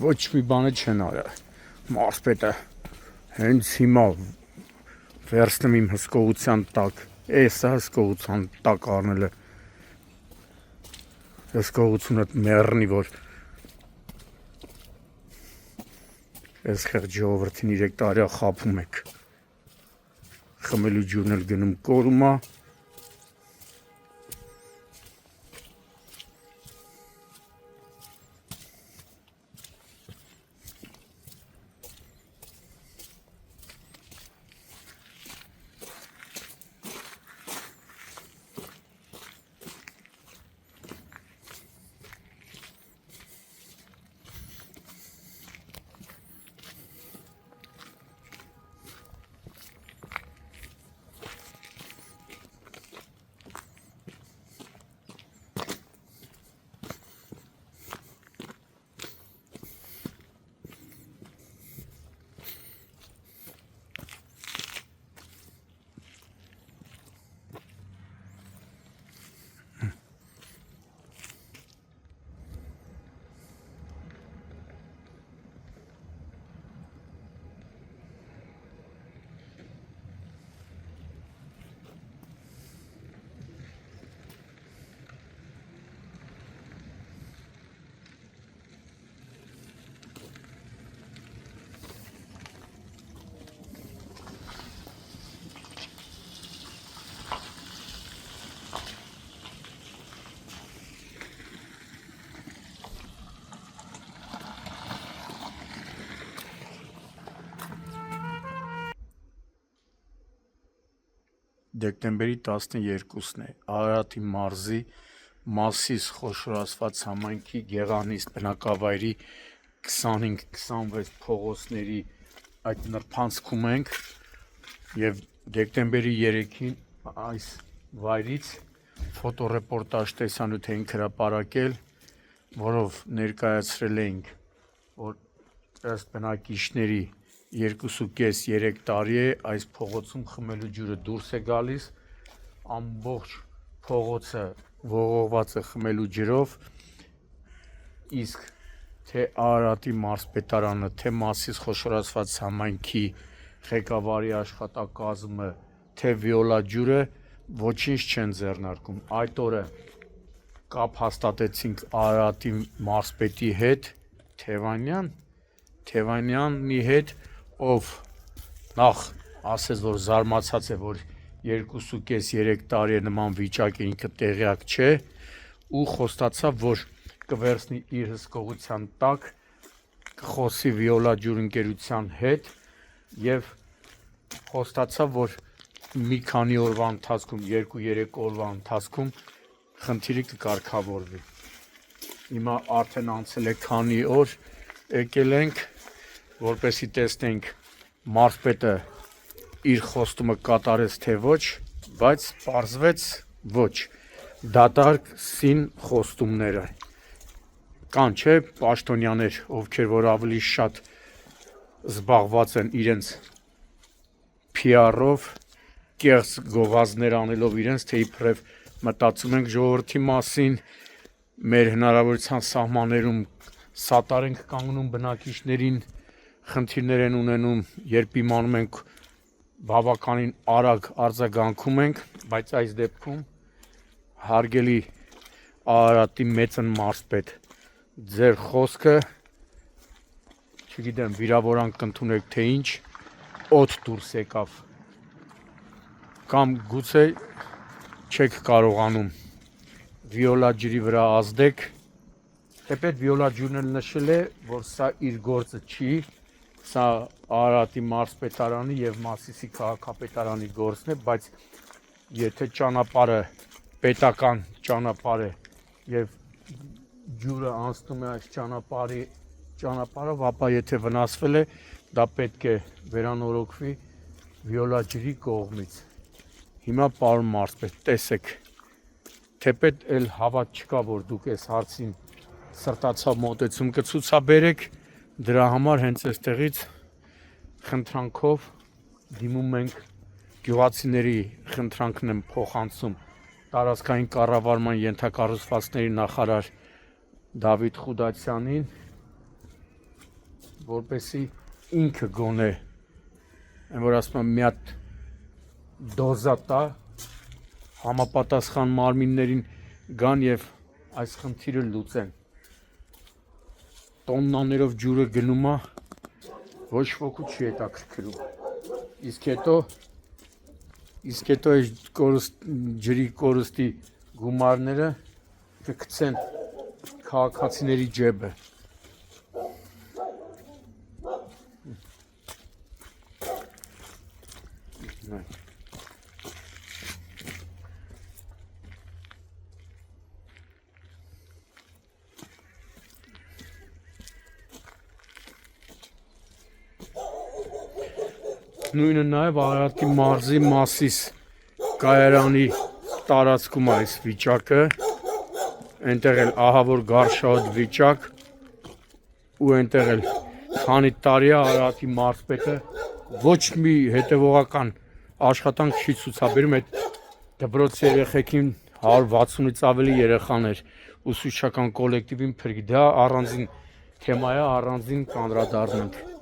Ոչ մի բանը չեն արա։ Մարզպետը հենց հիմա վերցնում իմ հսկողության տակ, էսա հսկողության տակ առնելը, հսկողությունդ մեռնի, որ ես խեղճ ժողովրդին 3 տարի խափում եք, խմելու ջուրն էլ գնում կորումա, դեկտեմբերի 12-ն է, Արարատի մարզի Մասիս խոշորացված համայնքի Գեղանիստ բնակավայրի 25-26 փողոցների այդ նրբանցքում ենք և դեկտեմբերի 3-ին այս վայրից ֆոտոռեպորտաժ տեսանյութ էինք հրապարակել, որով ներկայացրել էինք, որ ըստ բնակիչների 2.5-3 տարի է այս փողոցում խմելու ջուրը դուրս է գալիս, ամբողջ փողոցը ողողված է խմելու ջրով, իսկ թե Արարատի մարզպետարանը, թե Մասիս խոշորացված համայնքի ղեկավարի աշխատակազմը, թե Վիոլա ջուրը ոչինչ չեն ձեռնարկում։ Այդ օրը կապ հաստատեցինք Արարատի մարզպետի հետ, Թևանյանի հետ, ով նախ ասեց, որ զարմացած է, որ 2.5-3 տարի է նման վիճակ է, ինքը տեղյակ չէ ու խոստացավ, որ կվերցնի իր հսկողության տակ, կխոսի Վիոլա ջուր ընկերության հետ և խոստացավ, որ մի քանի օրվա ընթացքում, 2-3 օրվա ընթացքում խնդիրը կկարգավորվի։ Հիմա արդեն անցել է քանի օր, եկել ենք, որպեսզի տեսնենք մարզպետը իր խոստումը կատարեց թե ոչ, բայց պարզվեց ոչ, դատարկ սին խոստումները կան, չէ, պաշտոնյաներ, ովքեր որ ավելի շատ զբաղված են իրենց PR-ով, կեղծ գովազդներ անելով իրենց, թե իբրև մտածում ենք ժողովրդի մասին, մեր հնարավորության սահմաններում սատար ենք կանգնում բնակիչներին, խնդիրներ են ունենում, երբ իմանում ենք բավականին արագ արձագանքում ենք, բայց այս դեպքում հարգելի Արարատի մեծն մարզպետ, ձեր խոսքը, չգիտեմ, վիրավորանք կընդունեք թե ինչ, օդ դուրս եկավ, կամ գուցե չեք կարողանում Վիոլա ջրի վրա ազդեք, թեպետ Վիոլա ջուրն էլ նշել է, որ սա իր գործը չի, սա Արարատի մարզպետարանի և Մասիսի քաղաքապետարանի գործն է, բայց եթե ճանապարհը պետական ճանապարհ է և ջուրը անցնում է այս ճանապարհով, ապա եթե վնասվել է, դա պետք է վերանորոգվի Վիոլա ջրի կողմից։ Հիմա պարոն մարզպետ, տեսեք, թեպետ էլ հավատ չկա, որ դուք այս հարցին սրտացավ մոտեցում կցուցաբերեք, դրա համար հենց այստեղից խնդրանքով դիմում ենք գյուղացիների խնդրանքն եմ փոխանցում տարածքային կառավարման ենթակառուցվածքների նախարար Դավիթ Խուդացյանին, որպեսի ինքը գոնե, որ ասում եմ մի հատ դոզա տա, համապատասխան մարմիններին գան եւ այս խնդիրը լուծեն։ Տոննաներով ջուրը գնում է, ոչ ոքի չի հետաքրքրում։ Իսկ հետո այս ջրի կորստի գումարները կգցեն քաղաքացիների ջեբը։ Նույնը նաև Արարատի մարզի Մասիս կայարանի տարածքում է այս վիճակը, այնտեղ էլ ահավոր գարշահոտ վիճակ ու այնտեղ էլ քանի տարի է Արարատի մարզպետը ոչ մի հետևողական աշխատանք չի ցուցաբերում այդ դպրոցի երեխեքին 160-ից ավելի երեխաներ ուսուցչական կոլեկտիվին փրկի, դա առանձին թեմա է, առանձին կանդրադառնանք։